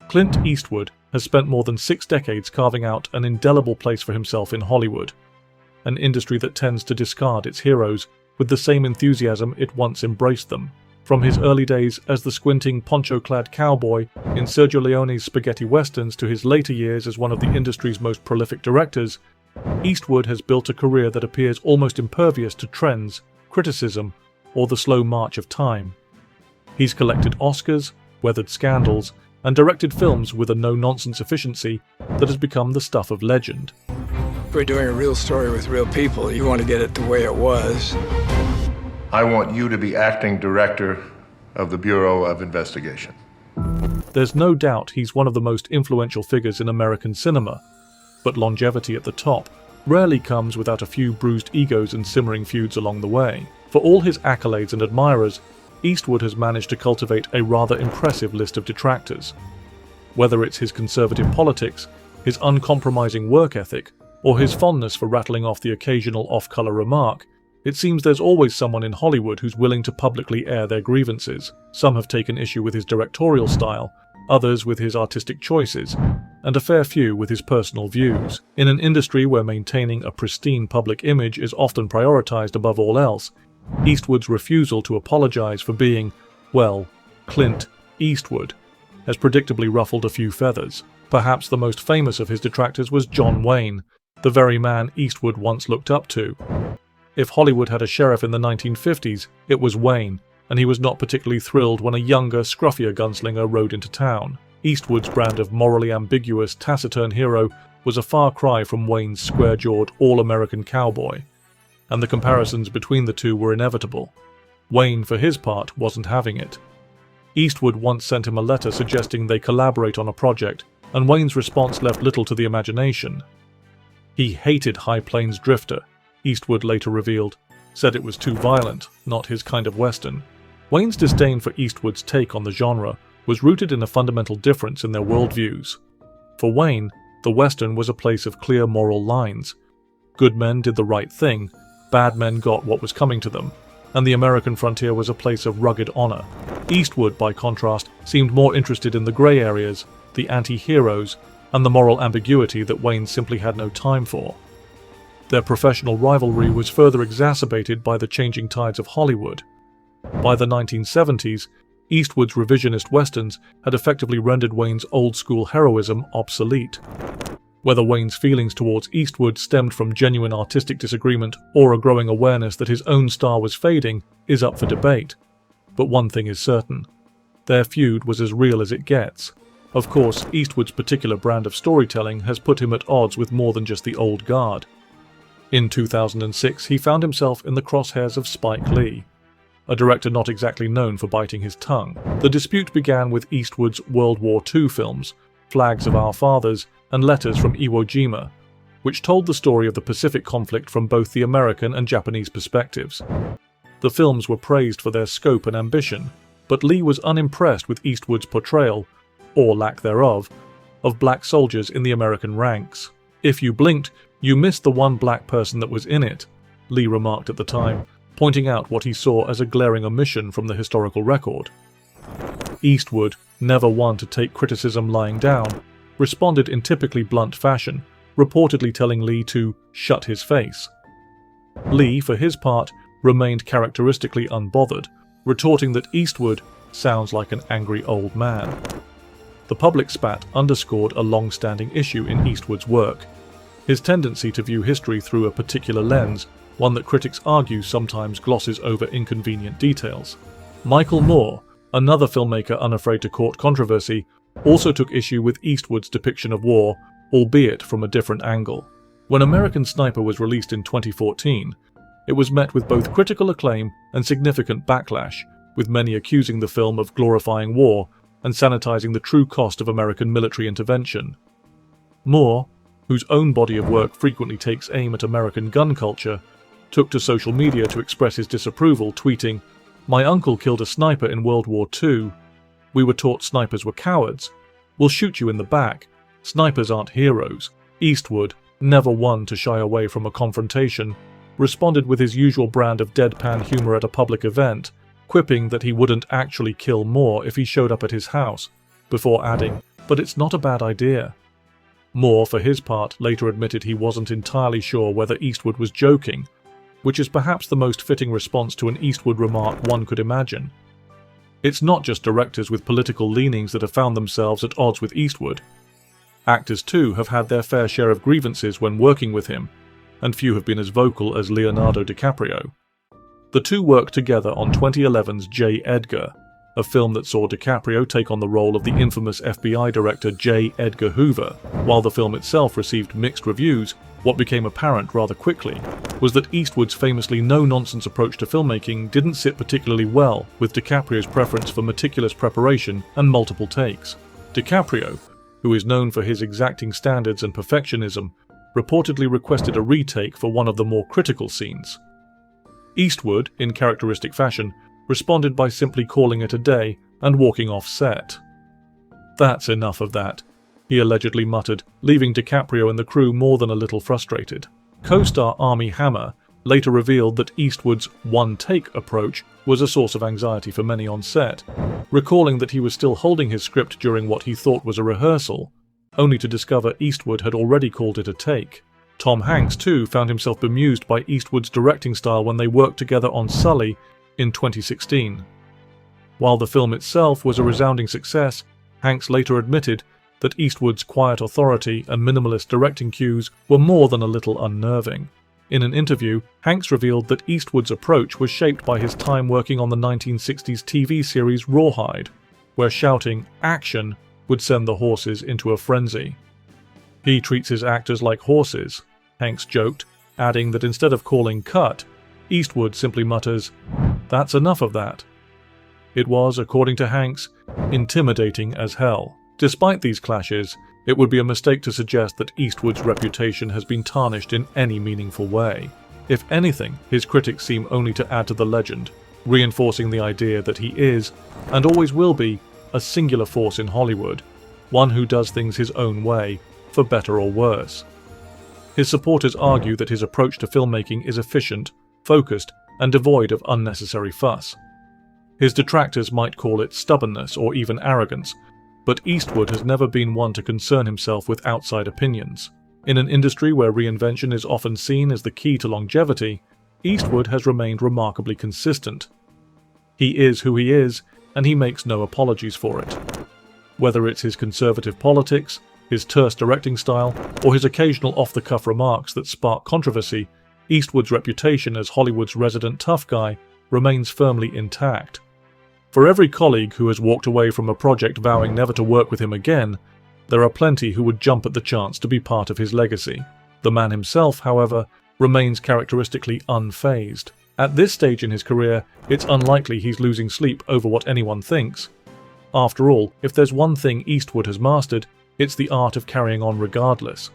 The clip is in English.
Clint Eastwood has spent more than 6 decades carving out an indelible place for himself in Hollywood, an industry that tends to discard its heroes with the same enthusiasm it once embraced them. From his early days as the squinting poncho-clad cowboy in Sergio Leone's spaghetti westerns to his later years as one of the industry's most prolific directors, Eastwood has built a career that appears almost impervious to trends, criticism, or the slow march of time. He's collected Oscars, weathered scandals, and directed films with a no-nonsense efficiency that has become the stuff of legend. If we're doing a real story with real people, you want to get it the way it was. I want you to be acting director of the Bureau of Investigation. There's no doubt he's one of the most influential figures in American cinema, but longevity at the top rarely comes without a few bruised egos and simmering feuds along the way. For all his accolades and admirers, Eastwood has managed to cultivate a rather impressive list of detractors. Whether it's his conservative politics, his uncompromising work ethic, or his fondness for rattling off the occasional off-color remark, it seems there's always someone in Hollywood who's willing to publicly air their grievances. Some have taken issue with his directorial style, others with his artistic choices, and a fair few with his personal views. In an industry where maintaining a pristine public image is often prioritized above all else, Eastwood's refusal to apologize for being, well, Clint Eastwood, has predictably ruffled a few feathers. Perhaps the most famous of his detractors was John Wayne, the very man Eastwood once looked up to. If Hollywood had a sheriff in the 1950s, it was Wayne, and he was not particularly thrilled when a younger, scruffier gunslinger rode into town. Eastwood's brand of morally ambiguous, taciturn hero was a far cry from Wayne's square-jawed, all-American cowboy, and the comparisons between the two were inevitable. Wayne, for his part, wasn't having it. Eastwood once sent him a letter suggesting they collaborate on a project, and Wayne's response left little to the imagination. He hated High Plains Drifter, Eastwood later revealed, said it was too violent, not his kind of western. Wayne's disdain for Eastwood's take on the genre was rooted in a fundamental difference in their worldviews. For Wayne, the western was a place of clear moral lines. Good men did the right thing, bad men got what was coming to them, and the American frontier was a place of rugged honor. Eastwood, by contrast, seemed more interested in the grey areas, the anti-heroes, and the moral ambiguity that Wayne simply had no time for. Their professional rivalry was further exacerbated by the changing tides of Hollywood. By the 1970s, Eastwood's revisionist westerns had effectively rendered Wayne's old-school heroism obsolete. Whether Wayne's feelings towards Eastwood stemmed from genuine artistic disagreement or a growing awareness that his own star was fading is up for debate. But one thing is certain. Their feud was as real as it gets. Of course, Eastwood's particular brand of storytelling has put him at odds with more than just the old guard. In 2006, he found himself in the crosshairs of Spike Lee, a director not exactly known for biting his tongue. The dispute began with Eastwood's World War II films, Flags of Our Fathers, and Letters from Iwo Jima, which told the story of the Pacific conflict from both the American and Japanese perspectives. The films were praised for their scope and ambition, but Lee was unimpressed with Eastwood's portrayal, or lack thereof, of black soldiers in the American ranks. "If you blinked, you missed the one black person that was in it," Lee remarked at the time, pointing out what he saw as a glaring omission from the historical record. Eastwood, never one to take criticism lying down, responded in typically blunt fashion, reportedly telling Lee to shut his face. Lee, for his part, remained characteristically unbothered, retorting that Eastwood sounds like an angry old man. The public spat underscored a long-standing issue in Eastwood's work, his tendency to view history through a particular lens, one that critics argue sometimes glosses over inconvenient details. Michael Moore, another filmmaker unafraid to court controversy, also took issue with Eastwood's depiction of war, albeit from a different angle. When American Sniper was released in 2014, it was met with both critical acclaim and significant backlash, with many accusing the film of glorifying war and sanitizing the true cost of American military intervention. Moore, whose own body of work frequently takes aim at American gun culture, took to social media to express his disapproval, tweeting, "My uncle killed a sniper in World War II. We were taught snipers were cowards. We'll shoot you in the back. Snipers aren't heroes." Eastwood, never one to shy away from a confrontation, responded with his usual brand of deadpan humor at a public event, quipping that he wouldn't actually kill Moore if he showed up at his house, before adding, but it's not a bad idea. Moore, for his part, later admitted he wasn't entirely sure whether Eastwood was joking, which is perhaps the most fitting response to an Eastwood remark one could imagine. It's not just directors with political leanings that have found themselves at odds with Eastwood. Actors too have had their fair share of grievances when working with him, and few have been as vocal as Leonardo DiCaprio. The two worked together on 2011's J. Edgar, a film that saw DiCaprio take on the role of the infamous FBI director J. Edgar Hoover. While the film itself received mixed reviews, what became apparent rather quickly was that Eastwood's famously no-nonsense approach to filmmaking didn't sit particularly well with DiCaprio's preference for meticulous preparation and multiple takes. DiCaprio, who is known for his exacting standards and perfectionism, reportedly requested a retake for one of the more critical scenes. Eastwood, in characteristic fashion, responded by simply calling it a day and walking off set. "That's enough of that," he allegedly muttered, leaving DiCaprio and the crew more than a little frustrated. Co-star Armie Hammer later revealed that Eastwood's one-take approach was a source of anxiety for many on set, recalling that he was still holding his script during what he thought was a rehearsal, only to discover Eastwood had already called it a take. Tom Hanks, too, found himself bemused by Eastwood's directing style when they worked together on Sully in 2016. While the film itself was a resounding success, Hanks later admitted that Eastwood's quiet authority and minimalist directing cues were more than a little unnerving. In an interview, Hanks revealed that Eastwood's approach was shaped by his time working on the 1960s TV series Rawhide, where shouting "action" would send the horses into a frenzy. "He treats his actors like horses," Hanks joked, adding that instead of calling cut, Eastwood simply mutters, "That's enough of that." It was, according to Hanks, intimidating as hell. Despite these clashes, it would be a mistake to suggest that Eastwood's reputation has been tarnished in any meaningful way. If anything, his critics seem only to add to the legend, reinforcing the idea that he is, and always will be, a singular force in Hollywood, one who does things his own way, for better or worse. His supporters argue that his approach to filmmaking is efficient, focused, and devoid of unnecessary fuss. His detractors might call it stubbornness or even arrogance, but Eastwood has never been one to concern himself with outside opinions. In an industry where reinvention is often seen as the key to longevity, Eastwood has remained remarkably consistent. He is who he is, and he makes no apologies for it. Whether it's his conservative politics, his terse directing style, or his occasional off-the-cuff remarks that spark controversy, Eastwood's reputation as Hollywood's resident tough guy remains firmly intact. For every colleague who has walked away from a project vowing never to work with him again, there are plenty who would jump at the chance to be part of his legacy. The man himself, however, remains characteristically unfazed. At this stage in his career, it's unlikely he's losing sleep over what anyone thinks. After all, if there's one thing Eastwood has mastered, it's the art of carrying on regardless.